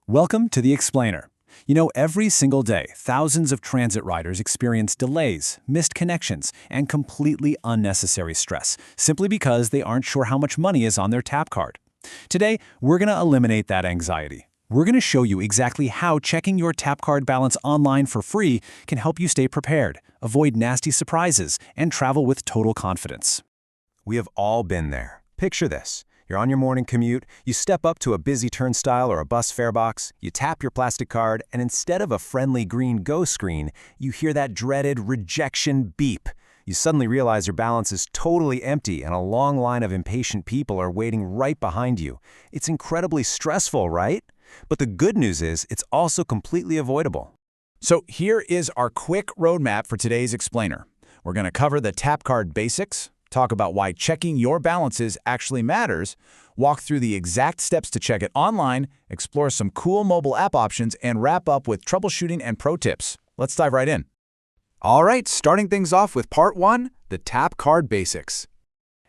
Welcome to The Explainer. You know, every single day, thousands of transit riders experience delays, missed connections, and completely unnecessary stress, simply because they aren't sure how much money is on their tap card. Today, we're going to eliminate that anxiety. We're going to show you exactly how checking your tap card balance online for free can help you stay prepared, avoid nasty surprises, and travel with total confidence. We have all been there. Picture this. You're on your morning commute, you step up to a busy turnstile or a bus fare box, you tap your plastic card, and instead of a friendly green go screen, you hear that dreaded rejection beep. You suddenly realize your balance is totally empty and a long line of impatient people are waiting right behind you. It's incredibly stressful, right? But the good news is it's also completely avoidable. So here is our quick roadmap for today's explainer. We're going to cover the tap card basics, talk about why checking your balances actually matters, walk through the exact steps to check it online, explore some cool mobile app options, and wrap up with troubleshooting and pro tips. Let's dive right in. All right, starting things off with part 1, the tap card basics.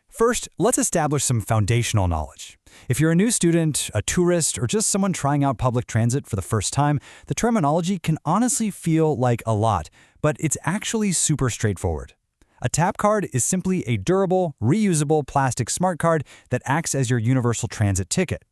First, let's establish some foundational knowledge. If you're a new student, a tourist, or just someone trying out public transit for the first time, the terminology can honestly feel like a lot, but it's actually super straightforward. A tap card is simply a durable, reusable plastic smart card that acts as your universal transit ticket.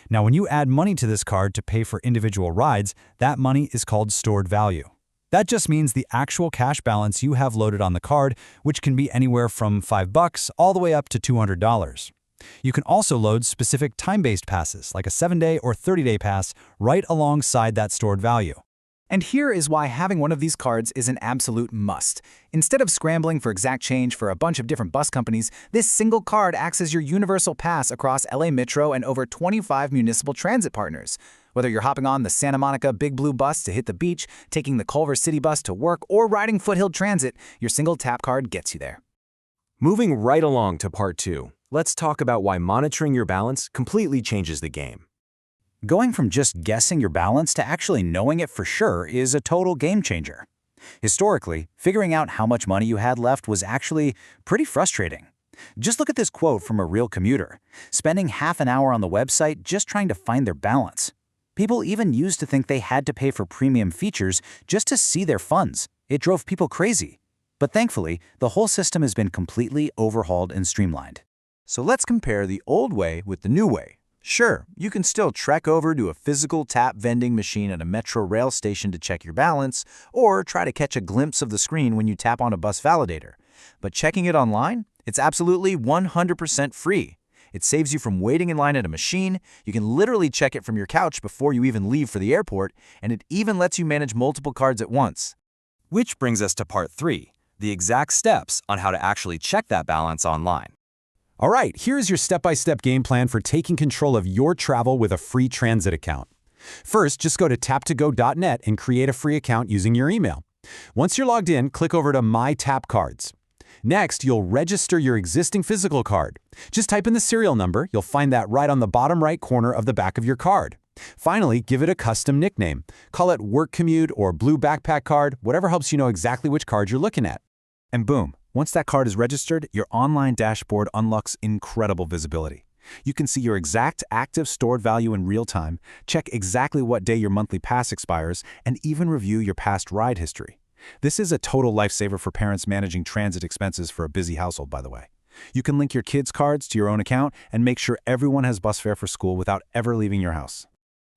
Now, when you add money to this card to pay for individual rides, that money is called stored value. That just means the actual cash balance you have loaded on the card, which can be anywhere from $5 all the way up to $200. You can also load specific time-based passes, like a 7-day or 30-day pass, right alongside that stored value. And here is why having one of these cards is an absolute must. Instead of scrambling for exact change for a bunch of different bus companies, this single card acts as your universal pass across LA Metro and over 25 municipal transit partners. Whether you're hopping on the Santa Monica Big Blue bus to hit the beach, taking the Culver City bus to work, or riding Foothill Transit, your single tap card gets you there. Moving right along to part 2, let's talk about why monitoring your balance completely changes the game. Going from just guessing your balance to actually knowing it for sure is a total game changer. Historically, figuring out how much money you had left was actually pretty frustrating. Just look at this quote from a real commuter, spending half an hour on the website just trying to find their balance. People even used to think they had to pay for premium features just to see their funds. It drove people crazy. But thankfully, the whole system has been completely overhauled and streamlined. So let's compare the old way with the new way. Sure, you can still trek over to a physical tap vending machine at a metro rail station to check your balance, or try to catch a glimpse of the screen when you tap on a bus validator. But checking it online? It's absolutely 100% free. It saves you from waiting in line at a machine, you can literally check it from your couch before you even leave for the airport, and it even lets you manage multiple cards at once. Which brings us to part 3, the exact steps on how to actually check that balance online. All right, here's your step-by-step game plan for taking control of your travel with a free transit account. First, just go to tap2go.net and create a free account using your email. Once you're logged in, click over to My Tap Cards. Next, you'll register your existing physical card. Just type in the serial number. You'll find that right on the bottom right corner of the back of your card. Finally, give it a custom nickname. Call it Work Commute or Blue Backpack Card, whatever helps you know exactly which card you're looking at. And boom. Once that card is registered, your online dashboard unlocks incredible visibility. You can see your exact active stored value in real time, check exactly what day your monthly pass expires, and even review your past ride history. This is a total lifesaver for parents managing transit expenses for a busy household, by the way. You can link your kids' cards to your own account and make sure everyone has bus fare for school without ever leaving your house.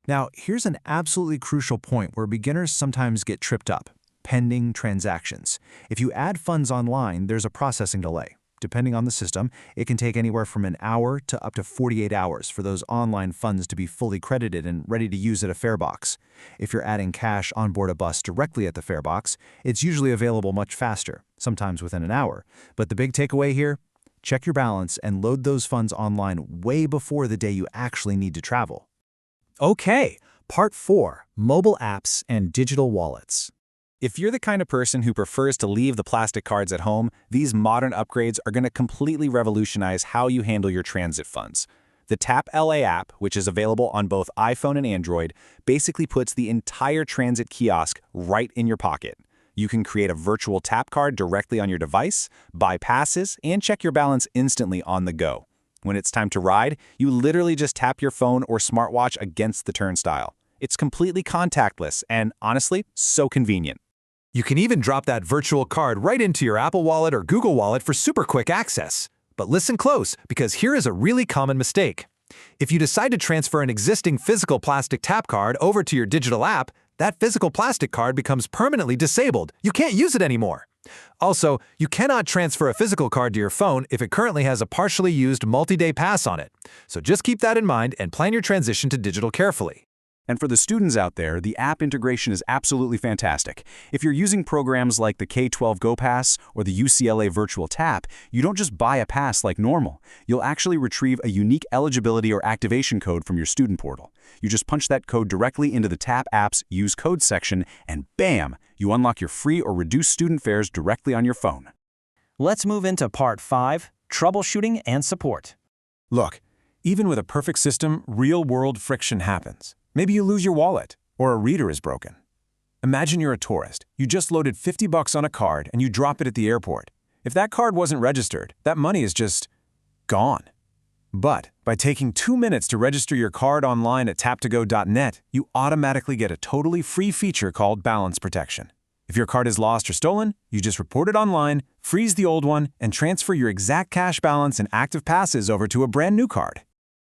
Now, here's an absolutely crucial point where beginners sometimes get tripped up. Pending transactions. If you add funds online, there's a processing delay. Depending on the system, it can take anywhere from an hour to up to 48 hours for those online funds to be fully credited and ready to use at a fare box. If you're adding cash on board a bus directly at the fare box, it's usually available much faster, sometimes within an hour. But the big takeaway here? Check your balance and load those funds online way before the day you actually need to travel. Okay, part 4, mobile apps and digital wallets. If you're the kind of person who prefers to leave the plastic cards at home, these modern upgrades are going to completely revolutionize how you handle your transit funds. The Tap LA app, which is available on both iPhone and Android, basically puts the entire transit kiosk right in your pocket. You can create a virtual tap card directly on your device, buy passes, and check your balance instantly on the go. When it's time to ride, you literally just tap your phone or smartwatch against the turnstile. It's completely contactless and, honestly, so convenient. You can even drop that virtual card right into your Apple Wallet or Google Wallet for super quick access. But listen close, because here is a really common mistake. If you decide to transfer an existing physical plastic tap card over to your digital app, that physical plastic card becomes permanently disabled. You can't use it anymore. Also, you cannot transfer a physical card to your phone if it currently has a partially used multi-day pass on it. So just keep that in mind and plan your transition to digital carefully. And for the students out there, the app integration is absolutely fantastic. If you're using programs like the K-12 Go Pass or the UCLA Virtual Tap, you don't just buy a pass like normal. You'll actually retrieve a unique eligibility or activation code from your student portal. You just punch that code directly into the Tap app's Use Code section, and bam! You unlock your free or reduced student fares directly on your phone. Let's move into Part 5, Troubleshooting and Support. Look, even with a perfect system, real-world friction happens. Maybe you lose your wallet, or a reader is broken. Imagine you're a tourist. You just loaded $50 on a card and you drop it at the airport. If that card wasn't registered, that money is just gone. But by taking 2 minutes to register your card online at taptogo.net, you automatically get a totally free feature called balance protection. If your card is lost or stolen, you just report it online, freeze the old one, and transfer your exact cash balance and active passes over to a brand new card.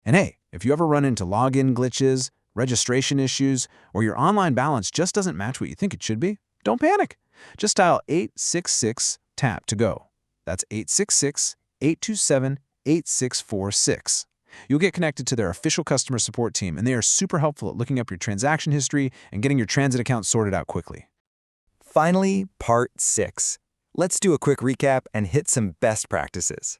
And hey, if you ever run into login glitches, registration issues, or your online balance just doesn't match what you think it should be, don't panic. Just dial 866-TAP-TO-GO. That's 866-827-8646. You'll get connected to their official customer support team, and they are super helpful at looking up your transaction history and getting your transit account sorted out quickly. Finally, Part 6. Let's do a quick recap and hit some best practices.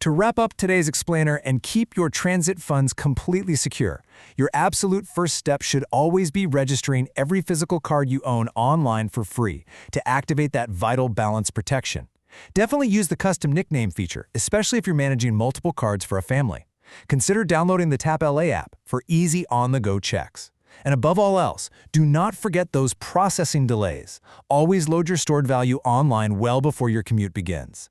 To wrap up today's explainer and keep your transit funds completely secure, your absolute first step should always be registering every physical card you own online for free to activate that vital balance protection. Definitely use the custom nickname feature, especially if you're managing multiple cards for a family. Consider downloading the Tap LA app for easy on-the-go checks. And above all else, do not forget those processing delays. Always load your stored value online well before your commute begins.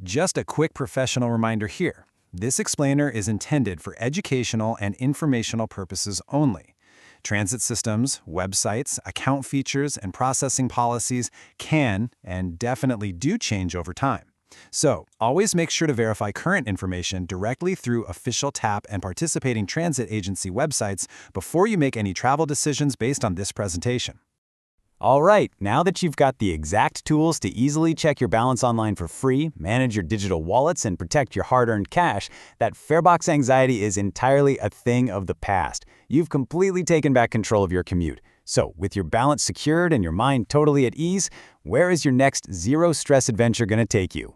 Just a quick professional reminder here. This explainer is intended for educational and informational purposes only. Transit systems, websites, account features, and processing policies can and definitely do change over time. So, always make sure to verify current information directly through official TAP and participating transit agency websites before you make any travel decisions based on this presentation. All right, now that you've got the exact tools to easily check your balance online for free, manage your digital wallets, and protect your hard-earned cash, that farebox anxiety is entirely a thing of the past. You've completely taken back control of your commute. So, with your balance secured and your mind totally at ease, where is your next zero-stress adventure going to take you?